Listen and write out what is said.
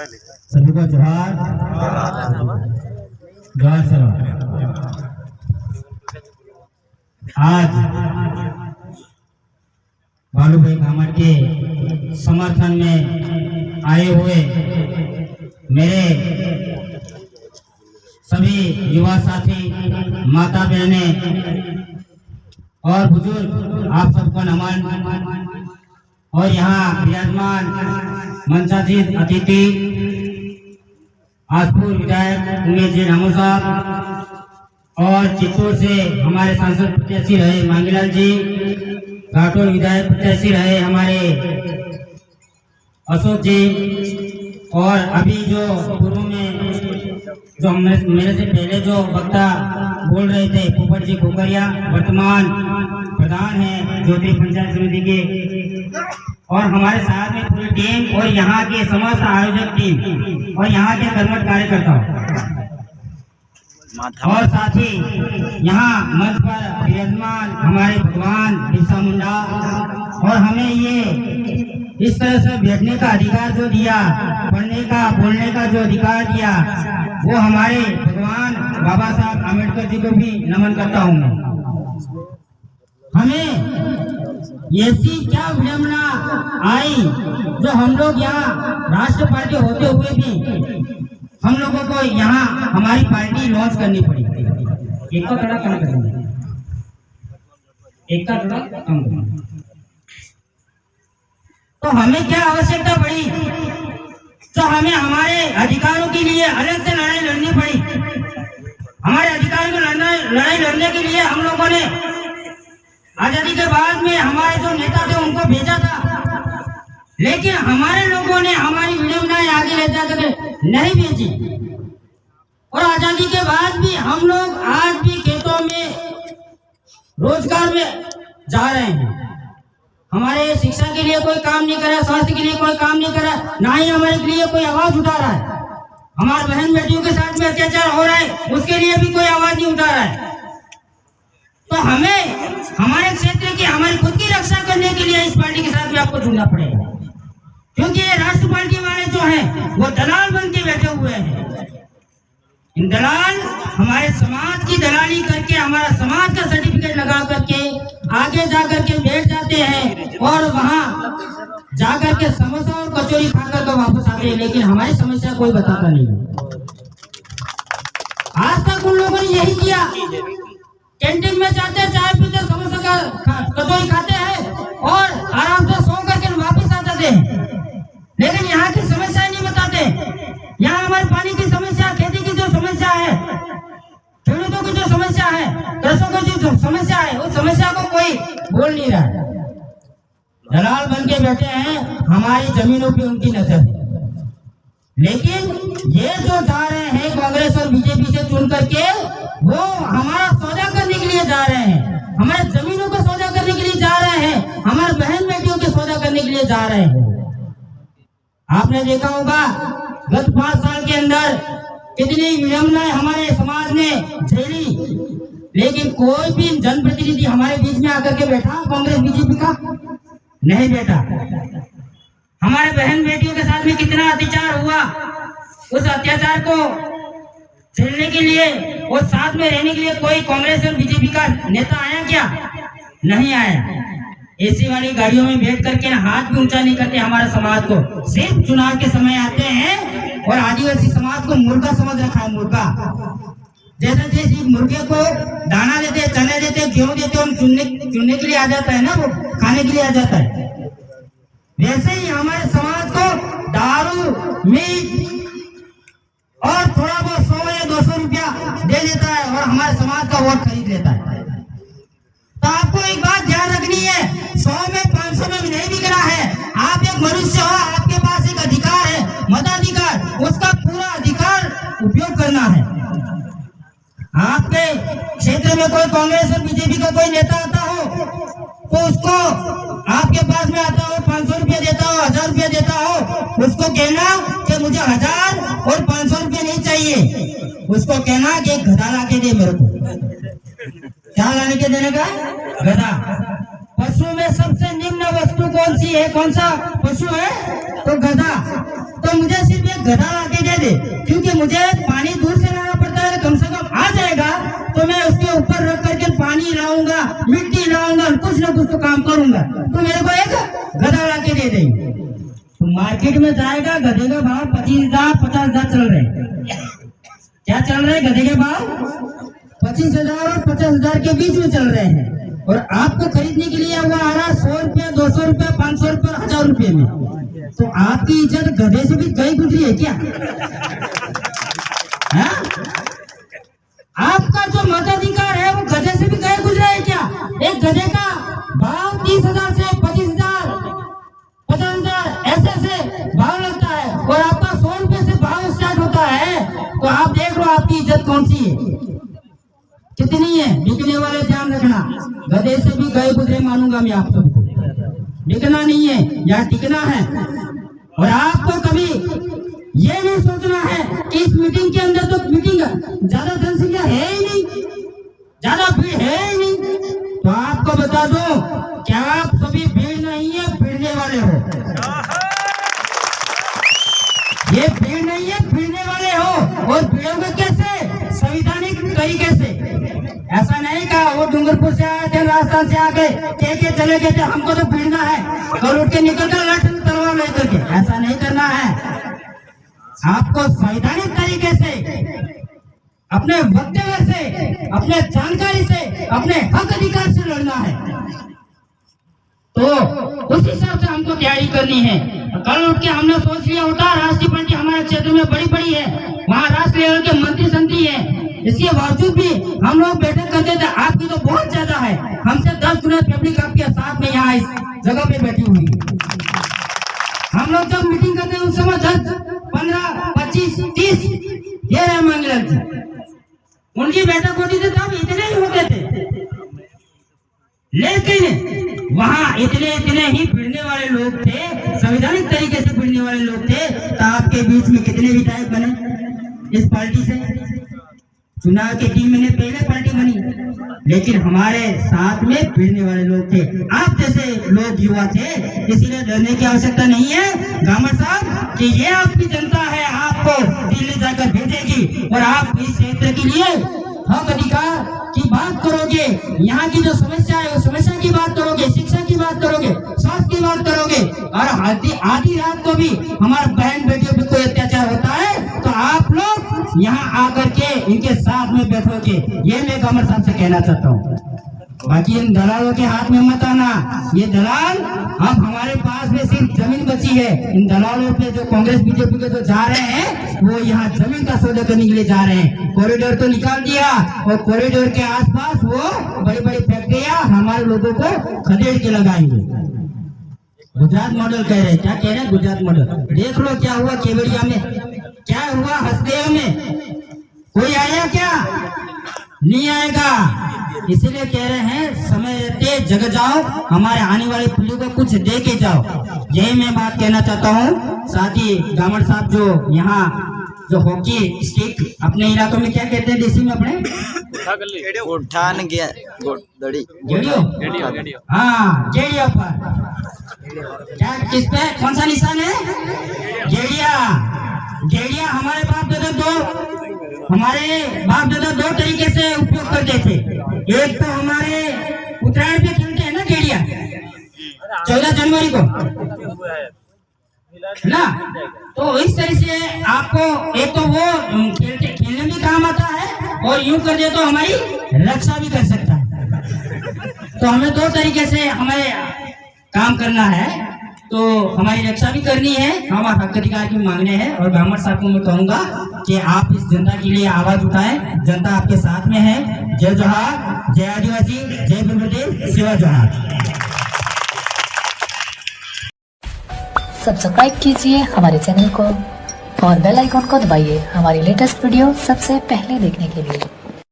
सभी को जोहार जोहार सर। आज बालू भाई कामत के समर्थन में आए हुए मेरे सभी युवा साथी, माता बहनें और बुजुर्ग, आप सबको नमन। और यहाँ विराजमान मंचासीन अतिथि आजपुर विधायक उमेश जी रामू साहब और चित्तौड़ से हमारे सांसद प्रत्याशी रहे मांगीलाल जी, घाटोल विधायक प्रत्याशी रहे हमारे अशोक जी, और अभी जो पूर्व में जो मेरे से पहले जो वक्ता बोल रहे थे पोपट जी कोकरिया, वर्तमान प्रधान है ज्योति पंचायत समिति के, और हमारे साथ में पूरी टीम और यहाँ के समस्त आयोजक टीम और यहाँ के कर्मठ कार्यकर्ता, और साथ ही यहाँ मंच पर विराजमान हमारे भगवान बिरसा मुंडा। और हमें ये इस तरह से बैठने का अधिकार जो दिया, पढ़ने का बोलने का जो अधिकार दिया, वो हमारे भगवान बाबा साहब आम्बेडकर जी को भी नमन करता हूँ मैं। हमें ऐसी क्या विडंबना आई जो हम लोग यहाँ राष्ट्र पार्टी होते हुए भी हम लोगों को यहाँ हमारी पार्टी लॉन्च करनी पड़ी। एक का थोड़ा कम करेंगे, एक का थोड़ा कम करेंगे। तो हमें क्या आवश्यकता पड़ी, तो हमें हमारे अधिकारों के लिए अलग से लड़ाई लड़नी पड़ी। हमारे अधिकारों को लड़ाई लड़ने के लिए हम लोगों ने आजादी के बाद में हमारे जो नेता थे उनको भेजा था, लेकिन हमारे लोगों ने हमारी विडंबनाएं आगे ले जाकर नहीं भेजी। और आजादी के बाद भी हम लोग आज भी खेतों में रोजगार में जा रहे हैं। हमारे शिक्षा के लिए कोई काम नहीं कर रहा, स्वास्थ्य के लिए कोई काम नहीं कर रहा, ना ही हमारे लिए कोई आवाज उठा रहा है। हमारे बहन बेटियों के साथ में अत्याचार हो रहा है, उसके लिए भी कोई आवाज नहीं उठा रहा है। तो हमें हमारे क्षेत्र की, हमारी खुद की रक्षा करने के लिए इस पार्टी के साथ भी आपको जुड़ना पड़ेगा, क्योंकि ये राष्ट्र पार्टी वाले जो हैं वो दलाल बन के बैठे हुए हैं। इन दलाल हमारे समाज की दलाली करके, हमारा समाज का सर्टिफिकेट लगा करके आगे जाकर के बैठ जाते हैं और वहाँ जाकर के समोसा और कचौरी खाकर तो वापस आते हैं, लेकिन हमारी समस्या कोई बताता नहीं। आज तक उन लोगों ने यही किया, कैंटीन में जाते हैं, चाय पीते, समोसा का कचौरी खाते हैं और आराम से सो करके वापस आ जाते हैं, लेकिन यहाँ की समस्या नहीं बताते। यहाँ हमारे पानी की समस्या, खेती की जो समस्या है, खेडूतों की जो समस्या है, कृषकों की जो समस्या है, उस समस्या को कोई बोल नहीं रहा है। दलाल बन के बैठे हैं, हमारी जमीनों पे उनकी नजर है। लेकिन ये जो जा रहे हैं कांग्रेस और बीजेपी से चुन करके, वो हमारा सौदा करने के लिए जा रहे हैं, हमारे जमीनों को सौदा करने के लिए जा रहे हैं, हमारे बहन बेटियों के सौदा करने के लिए जा रहे हैं। आपने देखा होगा गत 5 साल के अंदर कितनी विडंबनाएं हमारे समाज ने झेली, लेकिन कोई भी जनप्रतिनिधि हमारे बीच में आकर के बैठा कांग्रेस बीजेपी का नहीं बैठा। हमारे बहन बेटियों के साथ में कितना अत्याचार हुआ, उस अत्याचार को झेलने के लिए और साथ में रहने के लिए कोई कांग्रेस और बीजेपी का नेता आया क्या? नहीं आया। एसी वाली गाड़ियों में बैठ करके हाथ भी ऊंचा नहीं करते हमारे समाज को, सिर्फ चुनाव के समय आते हैं और आदिवासी समाज को मुर्गा समझ रखा है। मुर्गा जैसे जैसे मुर्गे को दाना देते, चने देते, गेहूं देते, हम चुनने के लिए आ जाता है ना, वो खाने के लिए आ जाता है। वैसे ही हमारे समाज को दारू, मीट और थोड़ा बहुत 100 या 200 रुपया दे देता है और हमारे समाज का वोट खरीद लेता है। तो आपको एक बात ध्यान रखनी है, 100 में 500 में नहीं बिक रहा है। आप एक मनुष्य हो, आपके पास एक अधिकार है, मताधिकार, उसका पूरा अधिकार उपयोग करना है। आपके क्षेत्र में कोई कांग्रेस और बीजेपी का कोई नेता आता हो तो उसको आपके पास में आता हो, 500 रुपया देता हो, 1000 रुपया देता हो, उसको कहना कि मुझे 1000 और 500 रुपया नहीं चाहिए। उसको कहना कि एक गधा ला के दे मेरे को। क्या लाने के देने का? गधा। पशु में सबसे निम्न वस्तु कौन सी है? कौन सा पशु है? तो गधा। तो मुझे सिर्फ एक गधा लाके दे दे, क्योंकि मुझे पानी दूर से लाना पड़ता है, कम से कम आ जाएगा तो मैं उसके ऊपर रख करके पानी लाऊंगा, मिट्टी लाऊंगा, कुछ ना कुछ तो काम करूंगा, तो मेरे को एक गधा लाके दे दे। तो मार्केट में जाएगा, गधे का भाव 25,000 50,000 चल रहे हैं। क्या चल रहे हैं? गधे के भाव 25,000 और 50,000 के बीच में चल रहे हैं, और आपको खरीदने के लिए वो आ रहा 100 रुपया, 200 रुपया, 500 रुपया, 1000 रुपये में। तो आपकी इज्जत गधे से भी गई गुजरी है क्या? है? आपका जो मताधिकार है वो गधे से भी गए गुजरा है क्या? एक गधे का भाव 30,000 से 25,000, 50,000 ऐसे भाव लगता है, और आपका 100 रुपये से भाव स्टार्ट होता है। तो आप देख लो आपकी इज्जत कौन सी है, कितनी है। बिकने वाले ध्यान रखना, गधे से भी गए गुजरे मानूंगा मैं आप सबको। बिकना नहीं है, यहाँ टिकना है। और आपको कभी ये नहीं सोचना है कि इस मीटिंग के अंदर तो मीटिंग ज्यादा जनसंख्या है ही नहीं, ज्यादा भीड़ है ही नहीं। तो आपको बता दो, क्या आप सभी भीड़ नहीं है, भिड़ने वाले हो। ये भीड़ नहीं है, भिड़ने वाले हो। और भिड़ोगे कैसे? संवैधानिक तरीके से। ऐसा नहीं कहा वो डूंगरपुर से आए थे, राजस्थान से आके के चले गए थे, हमको तो भिड़ना है, कल उठ के निकल कर लठ तलवार लेकर के। ऐसा नहीं करना है। आपको संवैधानिक तरीके से, अपने वक्तव्य से, अपने जानकारी से, अपने हक अधिकार से लड़ना है। तो उस हिसाब से हमको तैयारी करनी है। कल उठ के हमने सोच लिया होता राष्ट्रीय पार्टी हमारे क्षेत्र में बड़ी बड़ी है, वहाँ राष्ट्रीय लेवल के मंत्री संत्री है, इसके बावजूद भी हम लोग बैठक करते थे। आपकी तो बहुत ज्यादा है, हमसे 10 गुना पब्लिक आपके साथ में यहाँ इस जगह पे बैठी हुई है। हम लोग जब मीटिंग करते हैं उस समय 10, 15, 25, 30 ये रहे मंगलम जी, उनकी बैठक होती थी तब इतने ही होते थे। लेकिन वहाँ इतने ही भिड़ने वाले लोग थे, संवैधानिक तरीके से भिड़ने वाले लोग थे। तो आपके बीच में कितने विधायक बने इस पार्टी से? चुनाव के 3 महीने पहले पार्टी बनी, लेकिन हमारे साथ में भिड़ने वाले लोग थे, आप जैसे लोग युवा थे। इसीलिए डरने की आवश्यकता नहीं है गामर साहब कि ये आपकी जनता है, आपको दिल्ली जाकर भेजेगी और आप इस क्षेत्र के लिए हक अधिकार की बात करोगे, यहाँ की जो समस्या है उस समस्या की बात करोगे, शिक्षा की बात करोगे, स्वास्थ्य की बात करोगे। और आधी रात को भी हमारे बहन बेटियों पर कोई अत्याचार होता है तो आप लोग यहाँ आकर के इनके साथ में बैठोगे। ये मैं गामर साहब से कहना चाहता हूँ। बाकी इन दलालों के हाथ में मत आना। ये दलाल अब हमारे पास में सिर्फ जमीन बची है। इन दलालों पे जो कांग्रेस बीजेपी के जो जा रहे हैं वो यहाँ जमीन का सौदा करने के लिए जा रहे हैं। कॉरिडोर तो निकाल दिया और कॉरिडोर के आसपास वो बड़ी बड़ी फैक्ट्रियां हमारे लोगों को खदेड़ के लगाएंगे। गुजरात मॉडल कह रहे हैं, क्या कह रहे हैं? गुजरात मॉडल। देख लो क्या हुआ केवड़िया में, क्या हुआ हसदेव में। कोई आया क्या? नहीं आएगा। इसीलिए कह रहे हैं समय रहते जग जाओ, हमारे आने वाली पीढ़ी को कुछ दे के जाओ। यही मैं बात कहना चाहता हूँ। साथ ही गामर साहब जो यहाँ जो हॉकी स्टिक अपने इलाकों में क्या कहते हैं देसी में अपने? उठान गया गेड़ियो। हाँ गेड़िया पर क्या, किस पे कौन सा निशान है? गेड़िया। गेड़िया हमारे बाप दादा दो तरीके से उपयोग करते थे। एक तो हमारे उत्तरायण पे खेलते हैं ना गेड़िया, 14 जनवरी को ना, तो इस तरह से आपको एक तो वो खेलने भी काम आता है और यूं कर दे तो हमारी रक्षा भी कर सकता है। तो हमें 2 तरीके से हमें काम करना है। तो हमारी रक्षा भी करनी है, हमारा हक अधिकार की मांगने हैं। और गामर साहब को मैं कहूंगा कि आप इस जनता के लिए आवाज उठाएं, जनता आपके साथ में है। जय जोहार, जय आदिवासी, जय ब्रह्मदेव, सेवा जोहार। सब्सक्राइब कीजिए हमारे चैनल को और बेल आइकॉन को दबाइए हमारी लेटेस्ट वीडियो सबसे पहले देखने के लिए।